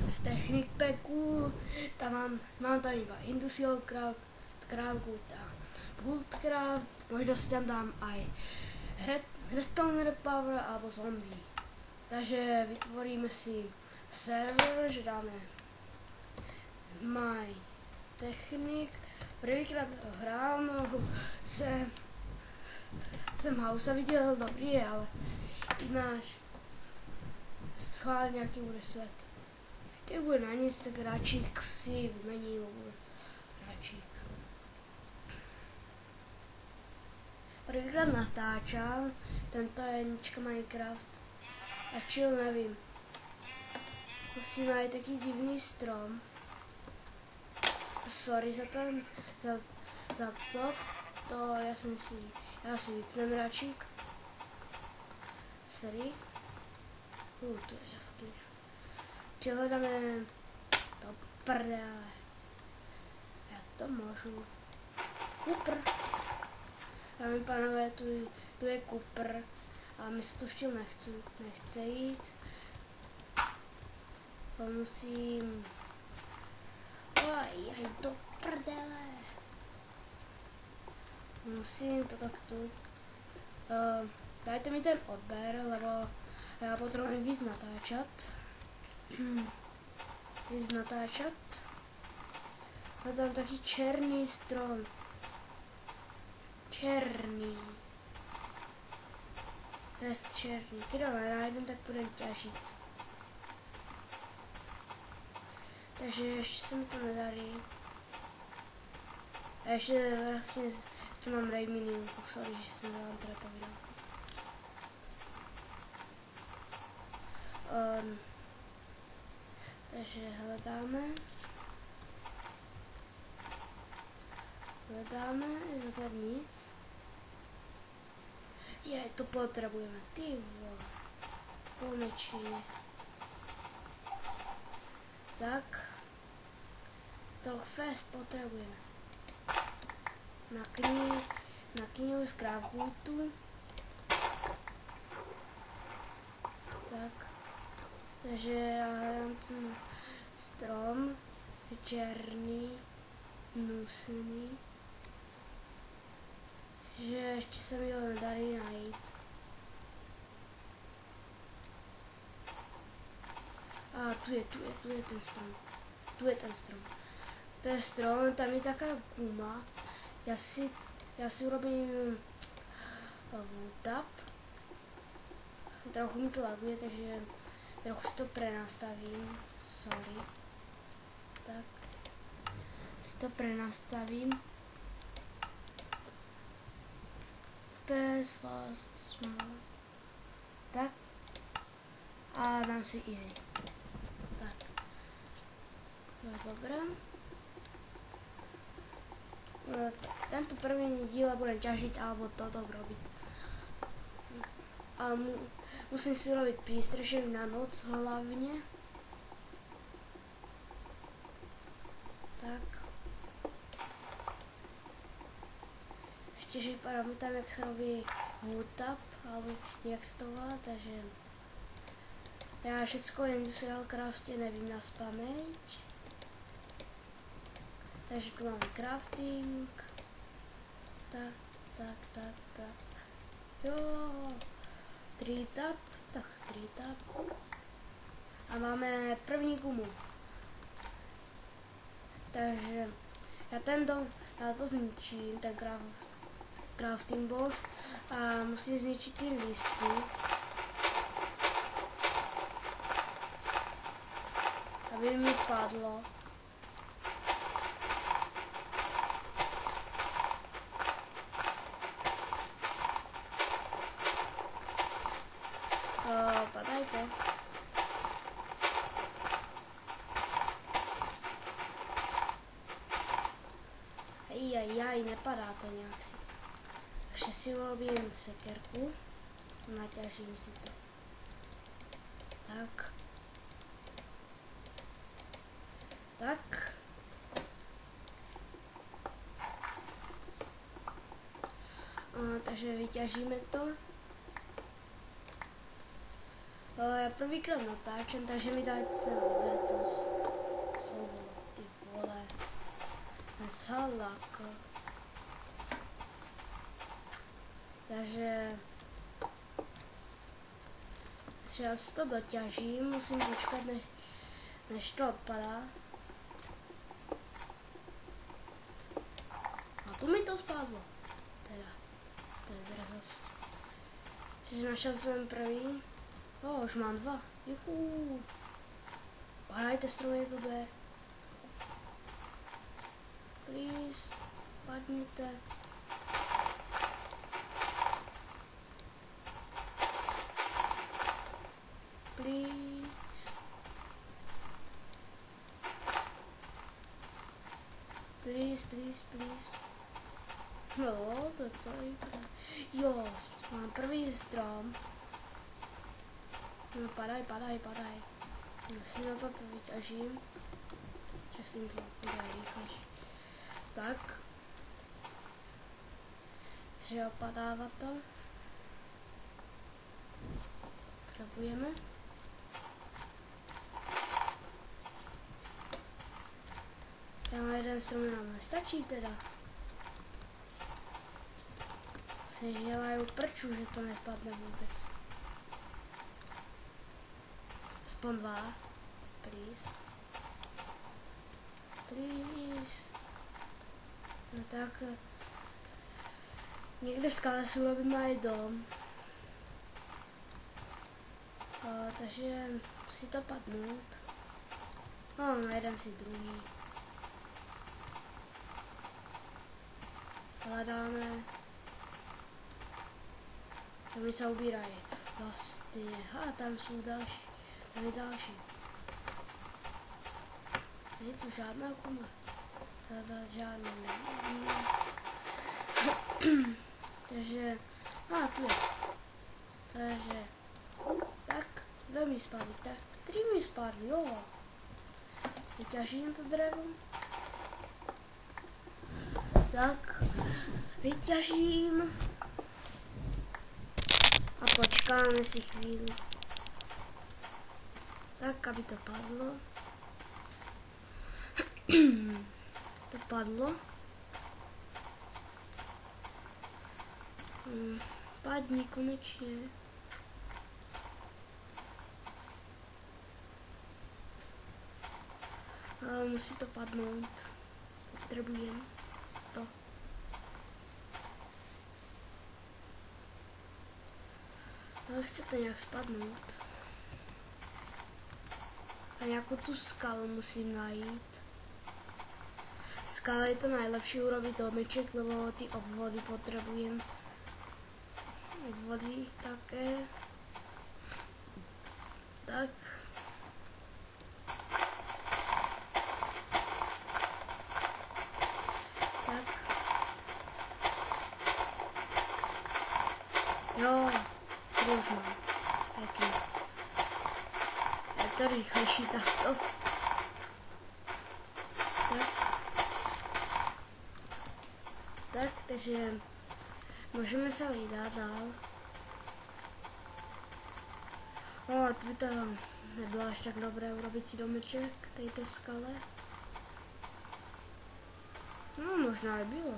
z technik packu, tam mám tam iba Industrial Craft, a Buildcraft, možno si tam dám aj Redstone Repower alebo Zombie. Takže vytvoríme si server, že dáme My Technik. Prvýkrát hrám, jsem House viděl, dobrý je, ale ináč schválně jaký bude svět. Když bude na nic, tak hráčík si vymení, bude hráčík. Prvýkrát nastáčám tento jednička Minecraft a chill nevím. Musím najít taký divný strom. Sorry za to já si vypnem hráčík. Sorry. To je jaskyně. Či hledáme to prdele. Já to můžu. Kupr. Dámy pánové, tu je kupr. A my se tu včil nechce jít. Musím... Oj, do prdele. Musím to takto. Dajte mi ten odber, lebo já potřebuji víc natáčat. Hledám taky černý strom. Černý. Bez černý. Když ho nenajdem, tak budeme těžit. Takže ještě se mi to nedarí. A ještě vlastně tu mám raid minimum, sorry, že jsem vám teda povídal. Takže hledáme, je to tady nic. To potřebujeme, ty vole, konečně. Tak, to fest potřebujeme. Na knihu z Craftbootu. Tak, takže já hledám ten strom, černý, hnusný, že ještě se mi ho nedarí najít. A tu je ten strom. To je strom, tam je taká guma. Já si urobím tap. Trochu mi to laguje, takže trochu si to prenastavím. Sorry. Tak. Si to prenastavím. FPS, fast, small. Tak. A dám si easy. Tak. To je dobré. Tento první díl budem ťažiť alebo toto robiť. A musím si urobiť prístrešek na noc hlavne. Tak. Ešte, že pamätám, jak sa robí woodtap, alebo jak sa to volá, takže ja všetko o Industrial Crafte nevím na spamäť. Takže tu máme crafting. Tak. Jo. 3 tap. Tak 3 tap. A máme první gumu. Takže já to zničím, ten crafting box. A musím zničit ty listy. Aby mi padlo. Padajte. Nepadá to nějak si. Takže si urobím sekerku. Naťažím si to. Tak. Takže vyťažíme to. Já prvýkrát natáčím, takže mi dajte ten odber, prosím. salak. Takže já si to doťažím, musím počkat, než to odpadá. A tu mi to spadlo. Teda, to je drzost. Takže našel jsem první. Už mám 2. Juhu. Padajte stromy, blbé. Please, padněte. Please. Please. No, to je celý. Jo, mám první strom. No, padaj. Já si za to vyťažím. Častým to bude rychlejší. Tak. Že opadává to. Krabujeme. Na jeden strom nám nestačí teda. Si dělají prču, že to nespadne vůbec. Aspoň 2. Please. No tak. Někde v skale si urobíme i dom. Takže musí to padnout. Najdem si druhý. Hledáme. Tam mi se ubírají. Vlastně. Tam jsou další. Tam je další. Není tu žádná kuma. Žádná není. Takže. Tu je. Takže. Tak. 2 mi spadly. Tak. 3 mi spadly. Jo. Vyťažím to dřevo. Tak. Vyťažím. A počkáme si chvíli. Tak, aby to padlo. To padlo. Padni konečně. Musí to padnout. Potřebujeme to. Ale chce to nějak spadnout. A nějakou tu skalu musím najít. Skala je to nejlepší urobit domeček, lebo ty obvody potřebujeme. Obvody také. Tak. Jo, už mám. Pěkně. Je to rychlejší takto. Tak, takže můžeme se vydat dál. To by to nebylo až tak dobré urobit si domeček této skale. Možná i bylo.